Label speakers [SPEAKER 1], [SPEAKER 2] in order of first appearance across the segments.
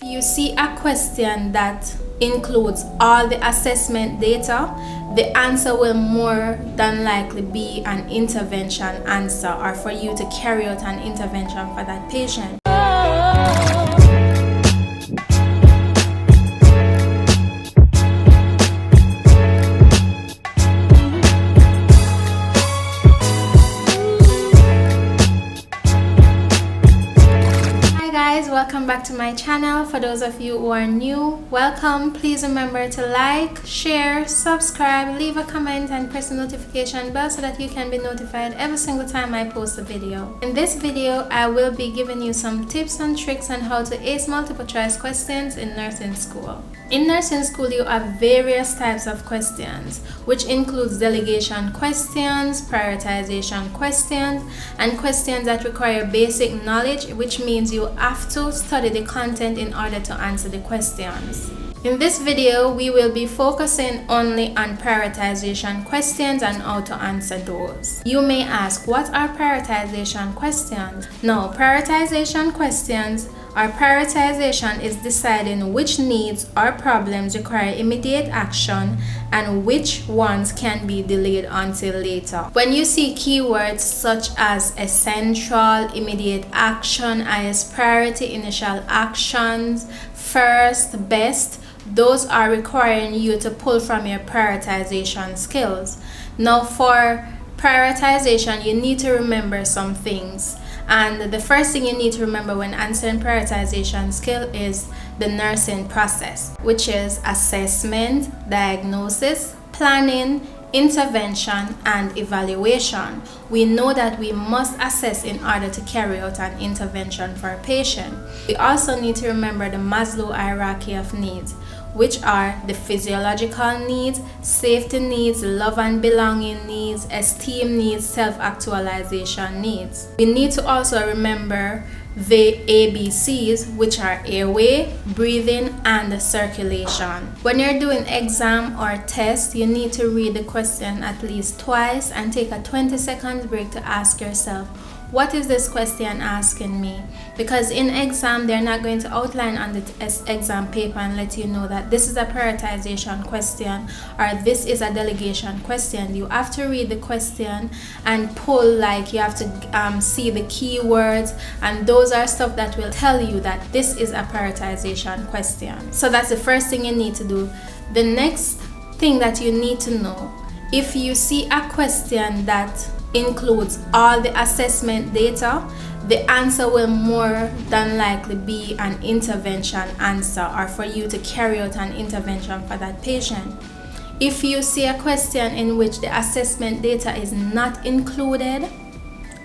[SPEAKER 1] You see a question that includes all the assessment data, the answer will more than likely be an intervention answer, or for you to carry out an intervention for that patient. Welcome back to my channel. For those of you who are new, welcome. Please remember to like, share, subscribe, leave a comment, and press the notification bell so that you can be notified every single time I post a video. In this video, I will be giving you some tips and tricks on how to ace multiple choice questions in nursing school. In nursing school, you have various types of questions, which includes delegation questions, prioritization questions, and questions that require basic knowledge, which means you have to study the content in order to answer the questions. In this video, we will be focusing only on prioritization questions and how to answer those. You may ask, what are prioritization questions? Now, prioritization questions or prioritization is deciding which needs or problems require immediate action and which ones can be delayed until later. When you see keywords such as essential, immediate action, highest priority, initial actions, first, best, those are requiring you to pull from your prioritization skills. Now, for prioritization, you need to remember some things. And the first thing you need to remember when answering prioritization skill is the nursing process, which is assessment, diagnosis, planning, intervention, and evaluation. We know that we must assess in order to carry out an intervention for a patient. We also need to remember the Maslow hierarchy of needs, which are the physiological needs, safety needs, love and belonging needs, esteem needs, self-actualization needs. We need to also remember the ABCs, which are airway, breathing, and circulation. When you're doing exam or test, you need to read the question at least twice and take a 20-second break to ask yourself, what is this question asking me? Because in exam, they're not going to outline on the exam paper and let you know that this is a prioritization question or this is a delegation question. You have to read the question and pull, like you have to see the keywords, and those are stuff that will tell you that this is a prioritization question. So that's the first thing you need to do. The next thing that you need to know, if you see a question that includes all the assessment data, the answer will more than likely be an intervention answer, or for you to carry out an intervention for that patient. If you see a question in which the assessment data is not included,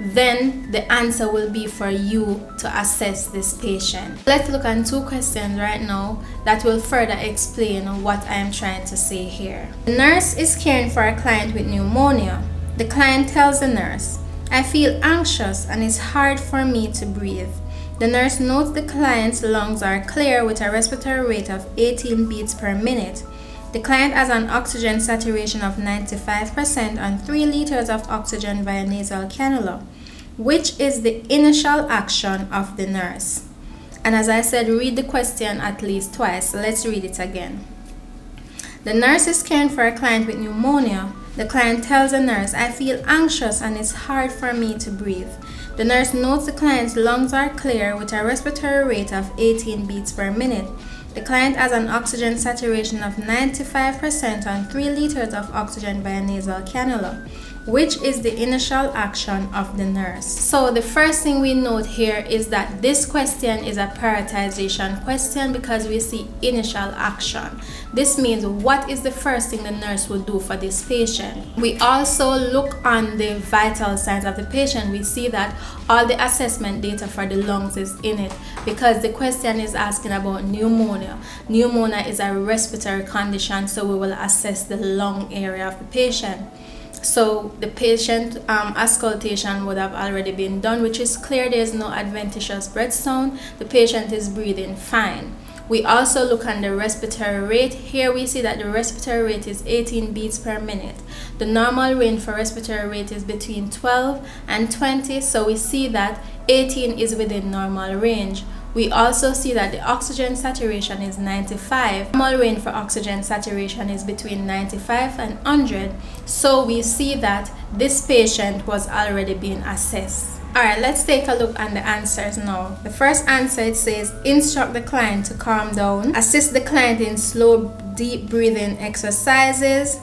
[SPEAKER 1] then the answer will be for you to assess this patient. Let's look at two questions right now that will further explain what I am trying to say here. The nurse is caring for a client with pneumonia. The client tells the nurse, I feel anxious and it's hard for me to breathe. The nurse notes the client's lungs are clear with a respiratory rate of 18 beats per minute. The client has an oxygen saturation of 95% and 3 liters of oxygen via nasal cannula. Which is the initial action of the nurse? And as I said, read the question at least twice. So let's read it again. The nurse is caring for a client with pneumonia. The client tells the nurse, I feel anxious and it's hard for me to breathe. The nurse notes the client's lungs are clear with a respiratory rate of 18 beats per minute. The client has an oxygen saturation of 95% and 3 liters of oxygen via nasal cannula. Which is the initial action of the nurse? So the first thing we note here is that this question is a prioritization question because we see initial action. This means what is the first thing the nurse will do for this patient? We also look on the vital signs of the patient. We see that all the assessment data for the lungs is in it because the question is asking about pneumonia. Pneumonia is a respiratory condition, so we will assess the lung area of the patient. So the patient auscultation would have already been done, which is clear. There is no adventitious breath sound. The patient is breathing fine. We also look on the respiratory rate. Here we see that the respiratory rate is 18 beats per minute. The normal range for respiratory rate is between 12 and 20. So we see that 18 is within normal range. We also see that the oxygen saturation is 95. Normal range for oxygen saturation is between 95 and 100. So we see that this patient was already being assessed. Alright, let's take a look at the answers now. The first answer, it says instruct the client to calm down, assist the client in slow deep breathing exercises,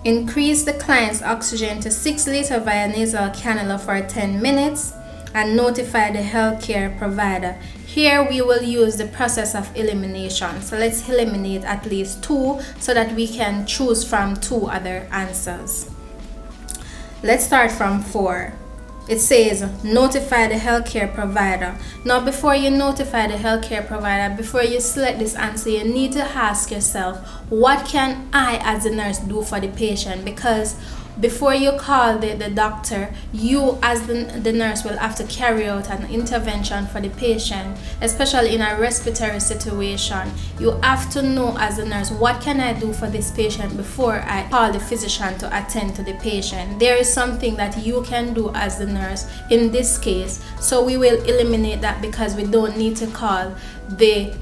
[SPEAKER 1] increase the client's oxygen to 6 liters via nasal cannula for 10 minutes, and notify the healthcare provider. Here we will use the process of elimination. So let's eliminate at least 2 so that we can choose from 2 other answers. Let's start from 4. It says notify the healthcare provider. Now before you notify the healthcare provider, before you select this answer, you need to ask yourself, what can I as a nurse do for the patient? Because before you call the doctor, you as the nurse will have to carry out an intervention for the patient, especially in a respiratory situation. You have to know as a nurse, what can I do for this patient before I call the physician to attend to the patient. There is something that you can do as the nurse in this case, so we will eliminate that because we don't need to call the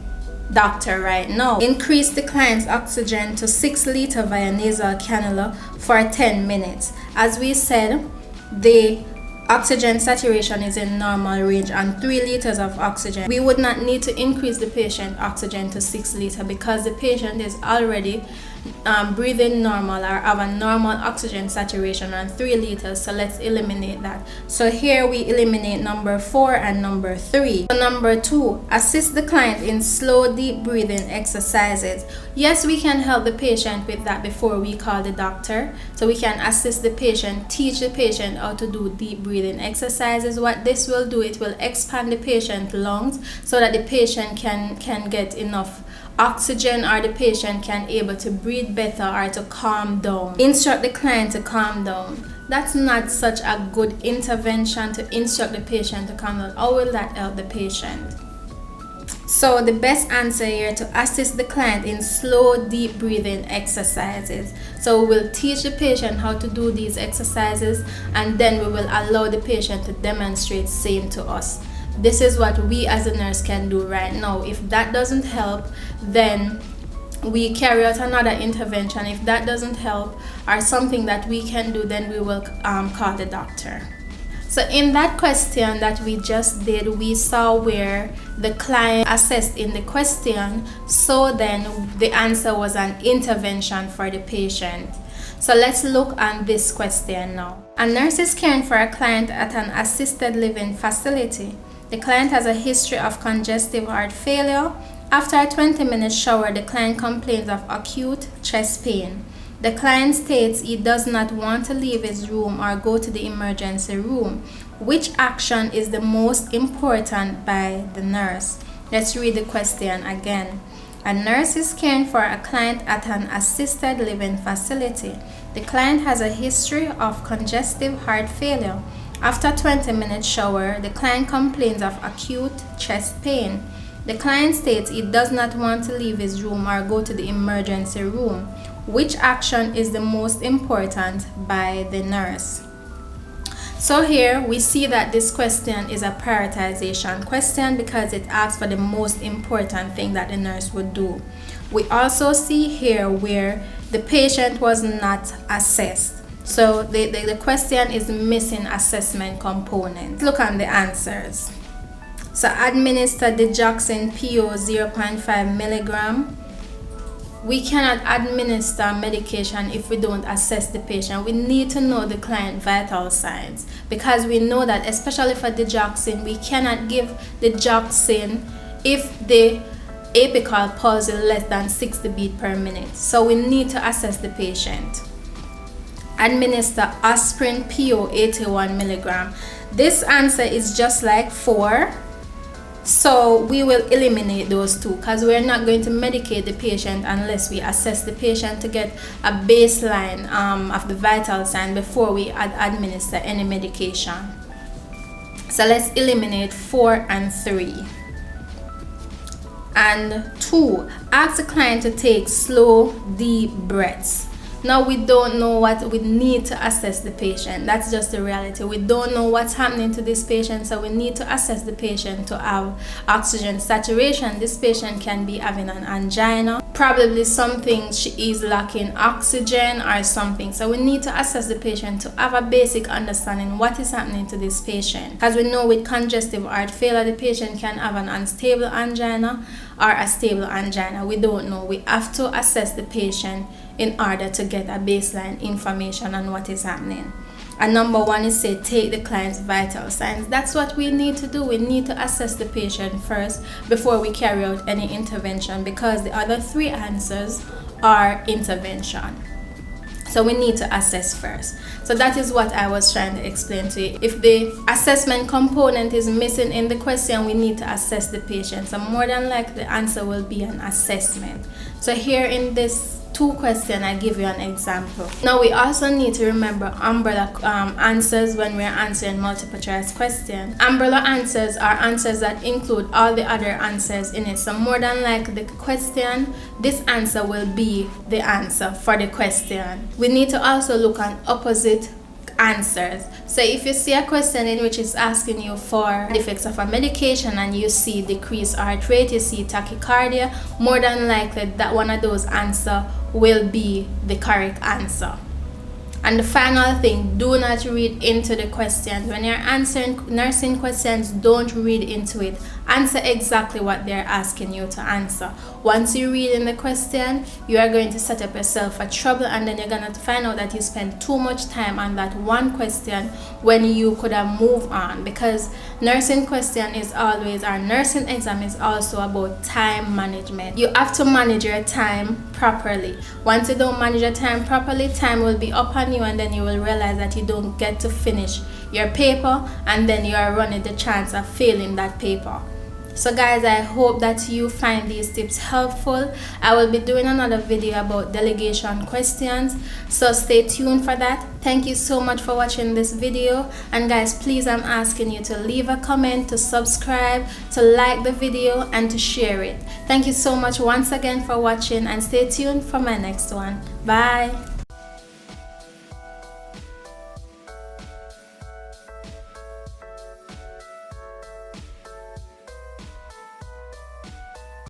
[SPEAKER 1] doctor right now. Increase the client's oxygen to 6 liters via nasal cannula for 10 minutes. As we said, the oxygen saturation is in normal range and 3 liters of oxygen. We would not need to increase the patient oxygen to 6 liters because the patient is already breathing normal or have a normal oxygen saturation on 3 liters. So let's eliminate that. So here we eliminate number 4 and number 3. So number 2, assist the client in slow deep breathing exercises. Yes, we can help the patient with that before we call the doctor. So we can assist the patient, teach the patient how to do deep breathing exercises. What this will do, it will expand the patient's lungs so that the patient can get enough oxygen, or the patient can able to breathe better or to calm down. Instruct the client to calm down. That's not such a good intervention to instruct the patient to calm down. How will that help the patient? So the best answer here, to assist the client in slow deep breathing exercises. So we will teach the patient how to do these exercises, and then we will allow the patient to demonstrate same to us. This is what we as a nurse can do right now. If that doesn't help, then we carry out another intervention. If that doesn't help or something that we can do, then we will call the doctor. So in that question that we just did, we saw where the client assessed in the question, so then the answer was an intervention for the patient. So let's look at this question now. A nurse is caring for a client at an assisted living facility. The client has a history of congestive heart failure. After a 20-minute shower, the client complains of acute chest pain. The client states he does not want to leave his room or go to the emergency room. Which action is the most important by the nurse? Let's read the question again. A nurse is caring for a client at an assisted living facility. The client has a history of congestive heart failure. After a 20-minute shower, the client complains of acute chest pain. The client states he does not want to leave his room or go to the emergency room. Which action is the most important by the nurse? So here we see that this question is a prioritization question because it asks for the most important thing that the nurse would do. We also see here where the patient was not assessed. So the question is missing assessment component. Look at the answers. So administer digoxin PO 0.5 milligram. We cannot administer medication if we don't assess the patient. We need to know the client vital signs, because we know that especially for digoxin, we cannot give digoxin if the apical pulse is less than 60 beats per minute. So we need to assess the patient. Administer aspirin PO 81 milligram. This answer is just like 4. So we will eliminate those 2 because we're not going to medicate the patient unless we assess the patient to get a baseline of the vital sign before we administer any medication. So let's eliminate 4 and 3. And 2, ask the client to take slow, deep breaths. Now we don't know what we need to assess the patient. That's just the reality. We don't know what's happening to this patient, so we need to assess the patient to have oxygen saturation. This patient can be having an angina, probably something she is lacking oxygen or something. So we need to assess the patient to have a basic understanding what is happening to this patient, because we know with congestive heart failure the patient can have an unstable angina or a stable angina. We don't know. We have to assess the patient in order to get a baseline information on what is happening. And number one is say take the client's vital signs. That's what we need to do. We need to assess the patient first before we carry out any intervention, because the other three answers are intervention. So we need to assess first. So that is what I was trying to explain to you. If the assessment component is missing in the question, we need to assess the patient. So more than likely the answer will be an assessment. So here in this 2 question, I give you an example. Now we also need to remember umbrella answers when we're answering multiple choice questions. Umbrella answers are answers that include all the other answers in it. So more than likely the question, this answer will be the answer for the question. We need to also look at opposite answers. So if you see a question in which it's asking you for the effects of a medication and you see decreased heart rate, you see tachycardia, more than likely that one of those answers will be the correct answer. And the final thing, do not read into the questions. When you're answering nursing questions, don't read into it. Answer exactly what they're asking you to answer. Once you read in the question, you are going to set up yourself for trouble, and then you're going to find out that you spend too much time on that one question when you could have moved on. Because nursing question is always, our nursing exam is also about time management. You have to manage your time properly. Once you don't manage your time properly, time will be up on you, and then you will realize that you don't get to finish your paper, and then you are running the chance of failing that paper. So guys, I hope that you find these tips helpful. I will be doing another video about delegation questions, so stay tuned for that. Thank you so much for watching this video, and guys, please, I'm asking you to leave a comment, to subscribe, to like the video, and to share it. Thank you so much once again for watching, and stay tuned for my next one. Bye.